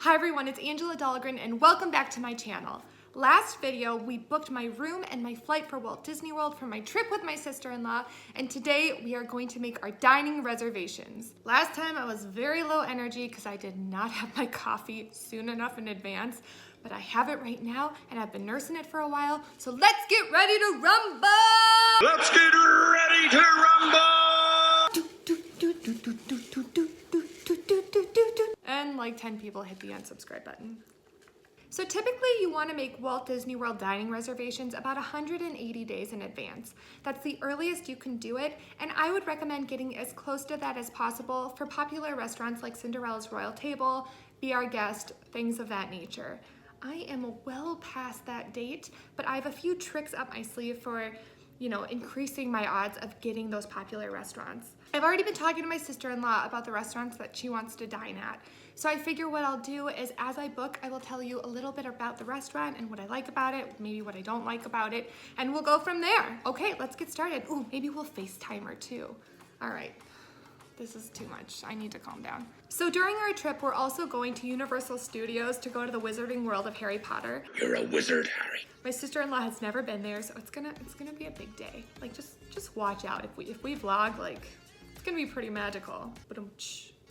Hi everyone, it's Angela Dahlgren and welcome back to my channel. Last video, we booked my room and my flight for Walt Disney World for my trip with my sister-in-law, and today we are going to make our dining reservations. Last time I was very low energy because I did not have my coffee soon enough in advance, but I have it right now and I've been nursing it for a while, so let's get ready to rumble! Let's get ready to rumble! And like 10 people hit the unsubscribe button. So typically you want to make Walt Disney World dining reservations about 180 days in advance. That's the earliest you can do it, and I would recommend getting as close to that as possible for popular restaurants like Cinderella's Royal Table, Be Our Guest, things of that nature. I am well past that date, but I have a few tricks up my sleeve for increasing my odds of getting those popular restaurants. I've already been talking to my sister-in-law about the restaurants that she wants to dine at. So I figure what I'll do is as I book, I will tell you a little bit about the restaurant and what I like about it, maybe what I don't like about it, and we'll go from there. Okay, let's get started. Ooh, maybe we'll FaceTime her too. All right. This is too much. I need to calm down. So during our trip, we're also going to Universal Studios to go to the Wizarding World of Harry Potter. You're a wizard, Harry. My sister-in-law has never been there, so it's gonna be a big day. Like just watch out. If we vlog, like it's gonna be pretty magical.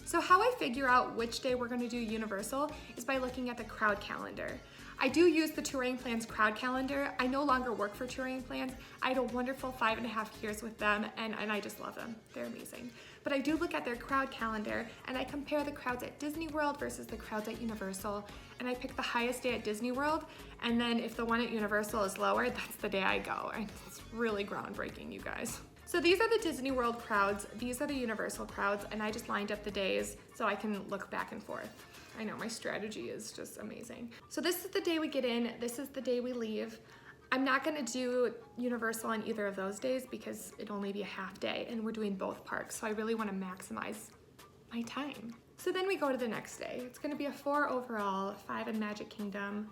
So how I figure out which day we're gonna do Universal is by looking at the crowd calendar. I do use the Touring Plans crowd calendar. I no longer work for Touring Plans. I had a wonderful 5.5 years with them, and I just love them. They're amazing. But I do look at their crowd calendar, and I compare the crowds at Disney World versus the crowds at Universal, and I pick the highest day at Disney World, and then if the one at Universal is lower, that's the day I go. And it's really groundbreaking, you guys. So these are the Disney World crowds, these are the Universal crowds, and I just lined up the days so I can look back and forth. I know, my strategy is just amazing. So this is the day we get in, this is the day we leave. I'm not gonna do Universal on either of those days because it'll only be a half day and we're doing both parks, so I really wanna maximize my time. So then we go to the next day. It's gonna be a 4 overall, 5 in Magic Kingdom.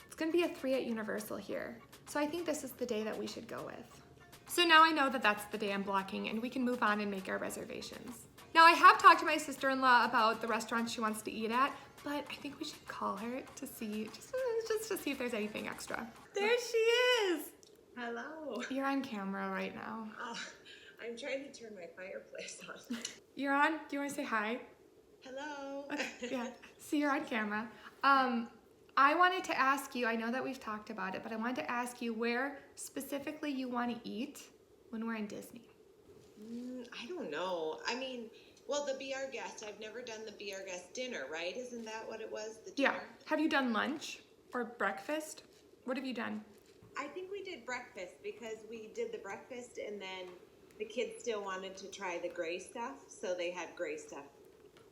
It's gonna be a 3 at Universal here. So I think this is the day that we should go with. So now I know that that's the day I'm blocking and we can move on and make our reservations. Now I have talked to my sister-in-law about the restaurant she wants to eat at, but I think we should call her to see, just to see if there's anything extra. There she is! Hello. You're on camera right now. Oh, I'm trying to turn my fireplace on. You're on? Do you want to say hi? Hello. Okay, yeah. See, you're on camera. I wanted to ask you, I know that we've talked about it, but I wanted to ask you where specifically you want to eat when we're in Disney. I don't know. I mean, well, the Be Our Guest. I've never done the Be Our Guest dinner, right? Isn't that what it was? The dinner? Yeah. Have you done lunch or breakfast? What have you done? I think we did breakfast because we did the breakfast and then the kids still wanted to try the gray stuff, so they had gray stuff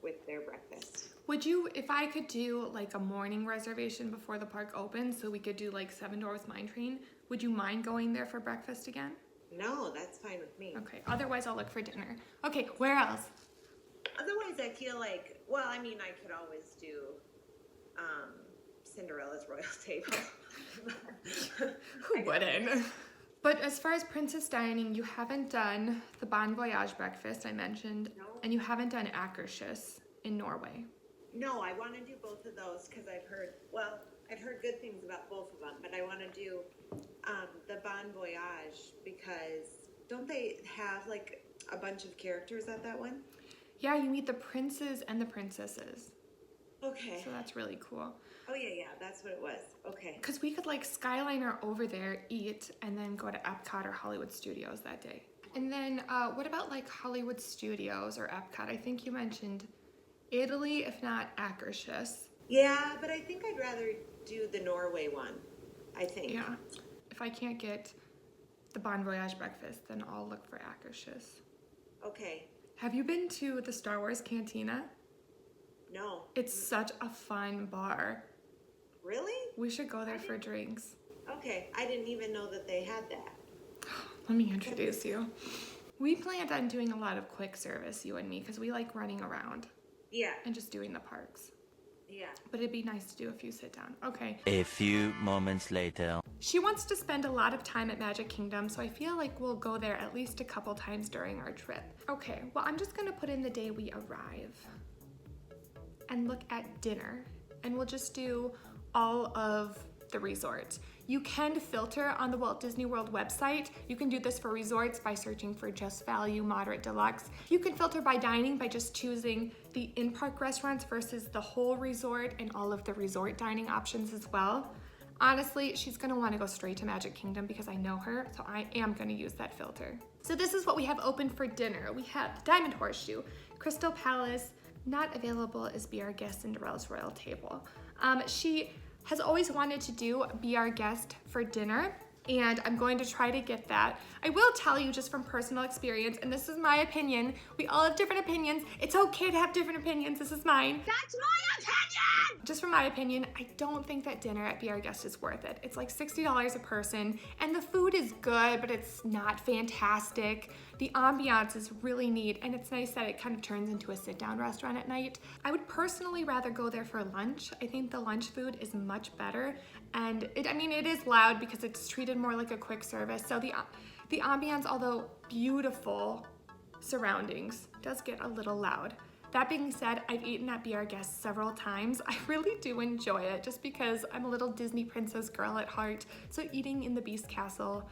with their breakfast. Would you, if I could do like a morning reservation before the park opens so we could do like 7 Dwarfs Mine Train, would you mind going there for breakfast again? No, that's fine with me. Okay, otherwise I'll look for dinner. Okay, where else? Otherwise, I feel like, well, I mean, I could always do Cinderella's Royal Table. Who wouldn't? But as far as Princess Dining, you haven't done the Bon Voyage breakfast I mentioned, No. and you haven't done Akershus in Norway. No, I want to do both of those because I've heard good things about both of them, but I want to do the Bon Voyage because don't they have like a bunch of characters at that one? Yeah, you meet the princes and the princesses. Okay. So that's really cool. Oh, yeah, that's what it was. Okay. Because we could like Skyliner over there, eat, and then go to Epcot or Hollywood Studios that day. And then what about like Hollywood Studios or Epcot? I think you mentioned Italy, if not Akershus. Yeah, but I think I'd rather do the Norway one, I think. Yeah. If I can't get the Bon Voyage breakfast, then I'll look for Akershus. Okay. Have you been to the Star Wars Cantina? No. It's such a fun bar. Really? We should go there for drinks. Okay. I didn't even know that they had that. Let me introduce you. We planned on doing a lot of quick service, you and me, because we like running around. Yeah. And just doing the parks. Yeah. But it'd be nice to do a few sit down. Okay. A few moments later. She wants to spend a lot of time at Magic Kingdom, so I feel like we'll go there at least a couple times during our trip. Okay, well, I'm just gonna put in the day we arrive and look at dinner and we'll just do all of the resorts. You can filter on the Walt Disney World website. You can do this for resorts by searching for just value, moderate, deluxe. You can filter by dining by just choosing the in-park restaurants versus the whole resort and all of the resort dining options as well. Honestly, she's gonna wanna go straight to Magic Kingdom because I know her, so I am gonna use that filter. So this is what we have open for dinner. We have Diamond Horseshoe, Crystal Palace. Not available is Be Our Guest, Cinderella's Royal Table. She has always wanted to do Be Our Guest for dinner, and I'm going to try to get that. I will tell you just from personal experience, and this is my opinion, we all have different opinions. It's okay to have different opinions, this is mine. That's my opinion! Just from my opinion, I don't think that dinner at Be Our Guest is worth it. It's like $60 a person, and the food is good, but it's not fantastic. The ambiance is really neat, and it's nice that it kind of turns into a sit-down restaurant at night. I would personally rather go there for lunch. I think the lunch food is much better, and it is loud because it's treated more like a quick service. So the ambiance, although beautiful surroundings, does get a little loud. That being said, I've eaten at Be Our Guest several times. I really do enjoy it just because I'm a little Disney princess girl at heart, so eating in the Beast Castle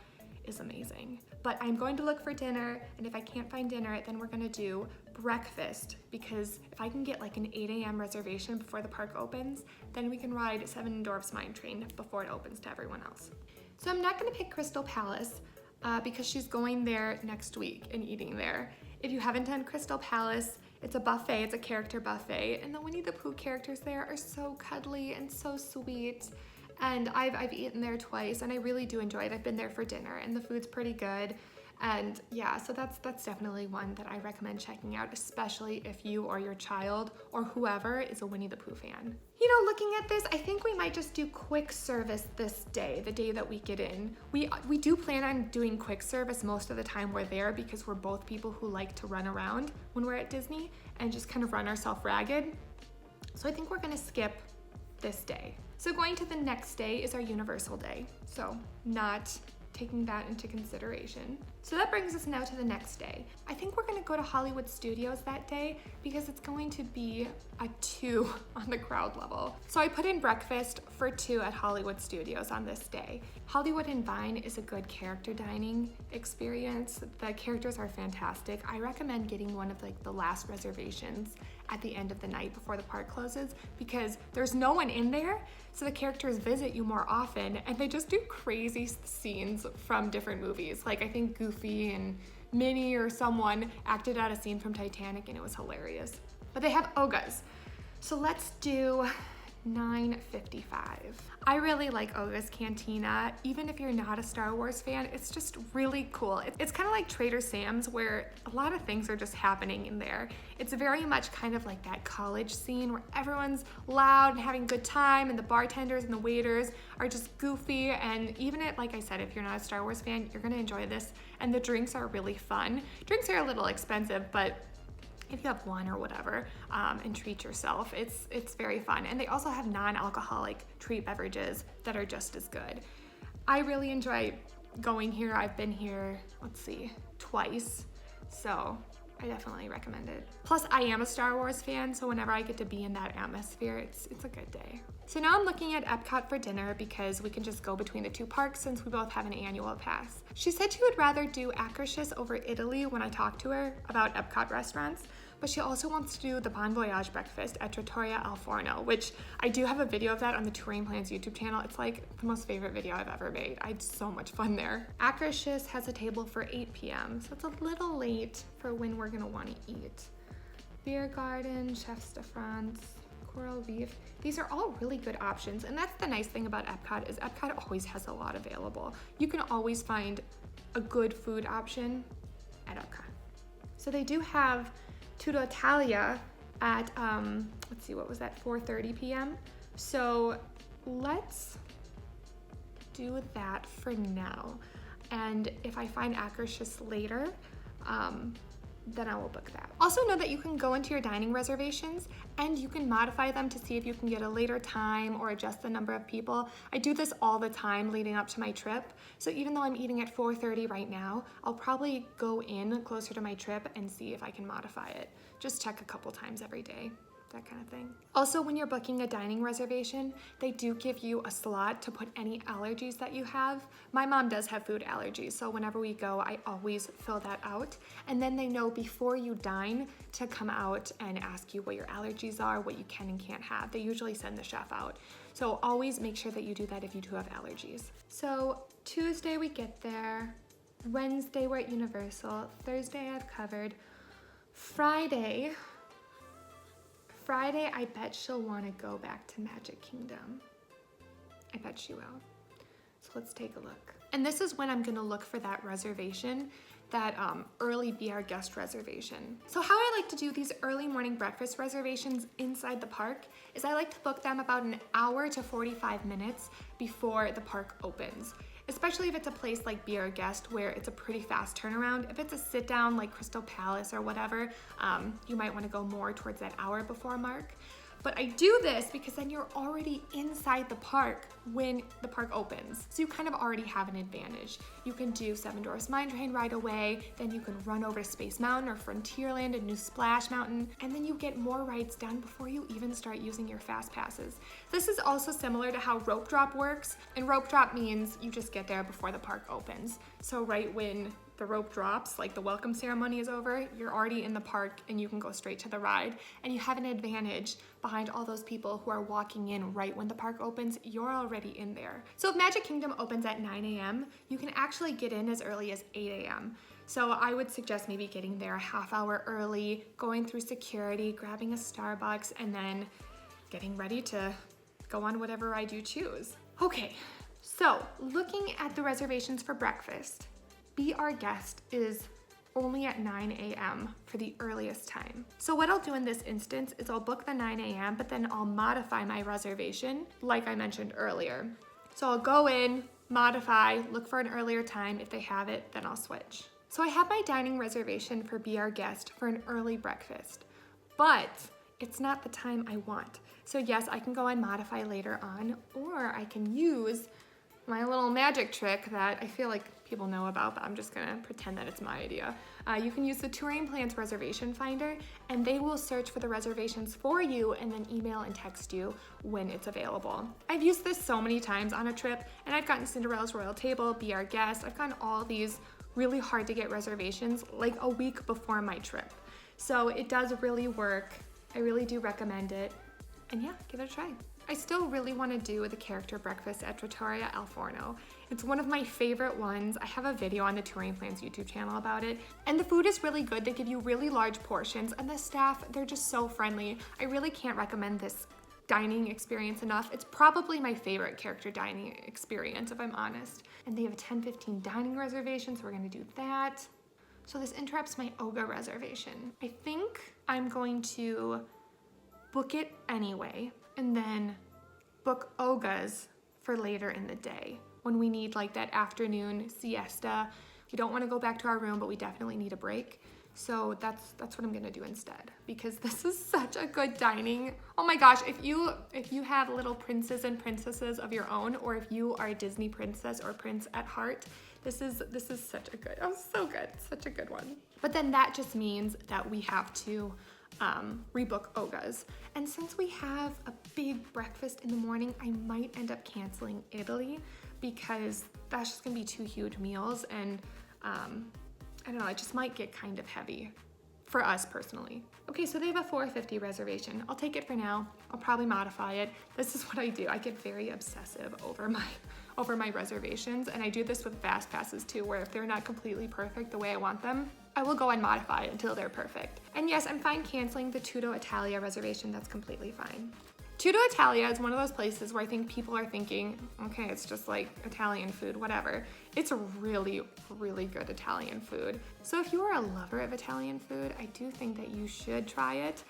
is amazing. But I'm going to look for dinner, and if I can't find dinner, then we're gonna do breakfast, because if I can get like an 8 a.m. reservation before the park opens, then we can ride Seven Dwarfs Mine Train before it opens to everyone else. So I'm not gonna pick Crystal Palace because she's going there next week and eating there. If you haven't done Crystal Palace, it's a buffet, it's a character buffet, and the Winnie the Pooh characters there are so cuddly and so sweet. And I've eaten there twice, and I really do enjoy it. I've been there for dinner, and the food's pretty good. And yeah, so that's definitely one that I recommend checking out, especially if you or your child or whoever is a Winnie the Pooh fan. You know, looking at this, I think we might just do quick service this day, the day that we get in. We do plan on doing quick service most of the time we're there because we're both people who like to run around when we're at Disney and just kind of run ourselves ragged. So I think we're gonna skip this day. So going to the next day is our Universal day. So not taking that into consideration. So that brings us now to the next day. I think we're gonna go to Hollywood Studios that day because it's going to be a 2 on the crowd level. So I put in breakfast for 2 at Hollywood Studios on this day. Hollywood and Vine is a good character dining experience. The characters are fantastic. I recommend getting one of like the last reservations at the end of the night before the park closes because there's no one in there, so the characters visit you more often and they just do crazy scenes from different movies. Like I think Goofy and Minnie or someone acted out a scene from Titanic and it was hilarious. But they have Oga's. So let's do 9:55. I really like Oga's Cantina. Even if you're not a Star Wars fan, it's just really cool. It's kind of like Trader Sam's where a lot of things are just happening in there. It's very much kind of like that college scene where everyone's loud and having a good time and the bartenders and the waiters are just goofy, and even like I said, if you're not a Star Wars fan, you're gonna enjoy this, and the drinks are really fun. Drinks are a little expensive, but if you have one or whatever, and treat yourself, it's very fun. And they also have non-alcoholic treat beverages that are just as good. I really enjoy going here. I've been here, let's see, twice. So I definitely recommend it. Plus I am a Star Wars fan, so whenever I get to be in that atmosphere, it's a good day. So now I'm looking at Epcot for dinner because we can just go between the 2 parks since we both have an annual pass. She said she would rather do Akershus over Italy when I talked to her about Epcot restaurants, but she also wants to do the Bon Voyage breakfast at Trattoria Al Forno, which I do have a video of that on the Touring Plans YouTube channel. It's like the most favorite video I've ever made. I had so much fun there. Akershus has a table for 8 p.m., so it's a little late for when we're gonna wanna eat. Beer Garden, Chefs de France, Coral Reef. These are all really good options, and that's the nice thing about Epcot is Epcot always has a lot available. You can always find a good food option at Epcot. So they do have Tutto Italia at, let's see, what was that, 4:30 p.m.? So let's do that for now. And if I find Akershus later, then I will book that. Also know that you can go into your dining reservations and you can modify them to see if you can get a later time or adjust the number of people. I do this all the time leading up to my trip. So even though I'm eating at 4:30 right now, I'll probably go in closer to my trip and see if I can modify it. Just check a couple times every day. that kind of thing. Also, when you're booking a dining reservation, they do give you a slot to put any allergies that you have. My mom does have food allergies, so whenever we go, I always fill that out. And then they know before you dine to come out and ask you what your allergies are, what you can and can't have. They usually send the chef out. So always make sure that you do that if you do have allergies. So Tuesday we get there. Wednesday we're at Universal. Thursday I've covered. Friday, I bet she'll want to go back to Magic Kingdom. I bet she will. So let's take a look. And this is when I'm gonna look for that reservation, that early Be Our Guest reservation. So how I like to do these early morning breakfast reservations inside the park is I like to book them about an hour to 45 minutes before the park opens. Especially if it's a place like Be Our Guest where it's a pretty fast turnaround. If it's a sit down like Crystal Palace or whatever, you might want to go more towards that hour before mark. But I do this because then you're already inside the park when the park opens. So you kind of already have an advantage. You can do Seven Dwarfs Mine Train right away, then you can run over to Space Mountain or Frontierland and New Splash Mountain, and then you get more rides done before you even start using your fast passes. This is also similar to how rope drop works, and rope drop means you just get there before the park opens. So right when the rope drops, like the welcome ceremony is over, you're already in the park and you can go straight to the ride, and you have an advantage behind all those people who are walking in right when the park opens. You're already in there. So if Magic Kingdom opens at 9 a.m., you can actually get in as early as 8 a.m. So I would suggest maybe getting there a half hour early, going through security, grabbing a Starbucks, and then getting ready to go on whatever ride you choose. Okay, so looking at the reservations for breakfast, Be Our Guest is only at 9 a.m. for the earliest time. So what I'll do in this instance is I'll book the 9 a.m., but then I'll modify my reservation like I mentioned earlier. So I'll go in, modify, look for an earlier time. If they have it, then I'll switch. So I have my dining reservation for Be Our Guest for an early breakfast, but it's not the time I want. So yes, I can go and modify later on, or I can use my little magic trick that I feel like people know about, but I'm just gonna pretend that it's my idea. You can use the Touring Plans reservation finder, and they will search for the reservations for you and then email and text you when it's available. I've used this so many times on a trip, and I've gotten Cinderella's Royal Table, Be Our Guest, I've gotten all these really hard to get reservations like a week before my trip. So it does really work. I really do recommend it. And yeah, give it a try. I still really want to do the character breakfast at Trattoria Al Forno. It's one of my favorite ones. I have a video on the Touring Plans YouTube channel about it. And the food is really good. They give you really large portions, and the staff, they're just so friendly. I really can't recommend this dining experience enough. It's probably my favorite character dining experience, if I'm honest. And they have a 10:15 dining reservation, so we're gonna do that. So this interrupts my Oga reservation. I think I'm going to book it anyway, and then book Ogas for later in the day when we need like that afternoon siesta. We don't want to go back to our room, but we definitely need a break. So that's what I'm gonna do instead, because this is such a good dining. Oh my gosh, if you have little princes and princesses of your own, or if you are a Disney princess or prince at heart, this is such a good, oh, so good, such a good one. But then that just means that we have to rebook Oga's. And since we have a big breakfast in the morning, I might end up canceling Italy because that's just gonna be 2 huge meals, and I don't know, it just might get kind of heavy for us personally. Okay, so they have a 4:50 reservation. I'll take it for now. I'll probably modify it. This is what I do. I get very obsessive over my reservations, and I do this with fast passes too, where if they're not completely perfect the way I want them, I will go and modify it until they're perfect. And yes, I'm fine canceling the Tutto Italia reservation. That's completely fine. Tutto Italia is one of those places where I think people are thinking, okay, it's just like Italian food, whatever. It's really, really good Italian food. So if you are a lover of Italian food, I do think that you should try it.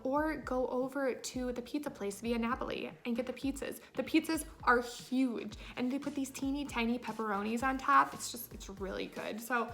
Or go over to the pizza place via Napoli and get the pizzas. The pizzas are huge, and they put these teeny tiny pepperonis on top. It's really good. So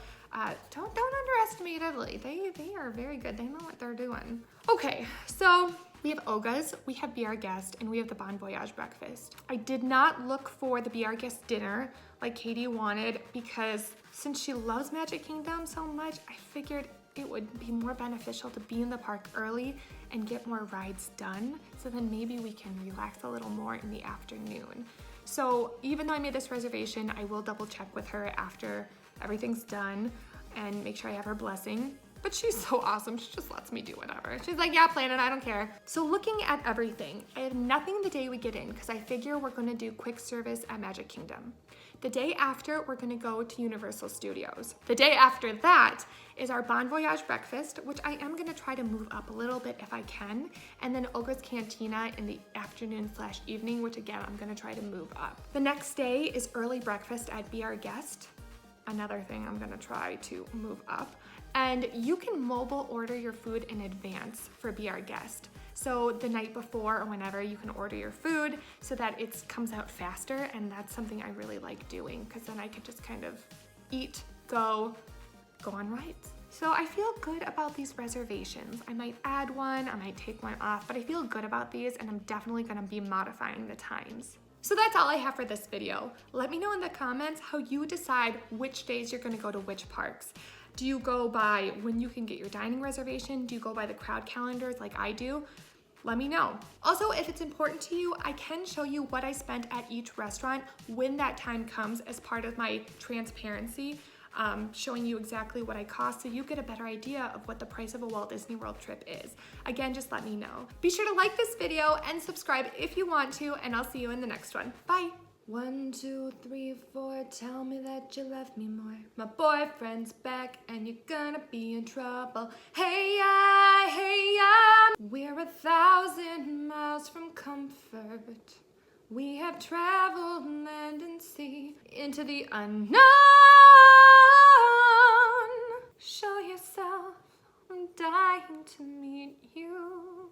don't underestimate Italy. They are very good. They know what they're doing. Okay, so we have Oga's, we have Be Our Guest, and we have the Bon Voyage breakfast. I did not look for the Be Our Guest dinner like Katie wanted, because since she loves Magic Kingdom so much, I figured it would be more beneficial to be in the park early and get more rides done, so then maybe we can relax a little more in the afternoon. So even though I made this reservation, I will double check with her after everything's done and make sure I have her blessing. But she's so awesome, she just lets me do whatever. She's like, yeah, plan it, I don't care. So looking at everything, I have nothing the day we get in because I figure we're gonna do quick service at Magic Kingdom. The day after, we're gonna go to Universal Studios. The day after that is our Bon Voyage breakfast, which I am gonna try to move up a little bit if I can, and then Olga's Cantina in the afternoon/evening, which again, I'm gonna try to move up. The next day is early breakfast at Be Our Guest, another thing I'm gonna try to move up. And you can mobile order your food in advance for Be Our Guest. So the night before or whenever, you can order your food so that it comes out faster, and that's something I really like doing because then I could just kind of eat, go on rides. So I feel good about these reservations. I might add one, I might take one off, but I feel good about these, and I'm definitely gonna be modifying the times. So that's all I have for this video. Let me know in the comments how you decide which days you're gonna go to which parks. Do you go by when you can get your dining reservation? Do you go by the crowd calendars like I do? Let me know. Also, if it's important to you, I can show you what I spent at each restaurant when that time comes as part of my transparency, showing you exactly what I cost so you get a better idea of what the price of a Walt Disney World trip is. Again, just let me know. Be sure to like this video and subscribe if you want to, and I'll see you in the next one. Bye. 1, 2, 3, 4, tell me that you love me more. My boyfriend's back and you're gonna be in trouble. Hey, we're 1,000 miles from comfort. We have traveled land and sea into the unknown. Show yourself, I'm dying to meet you.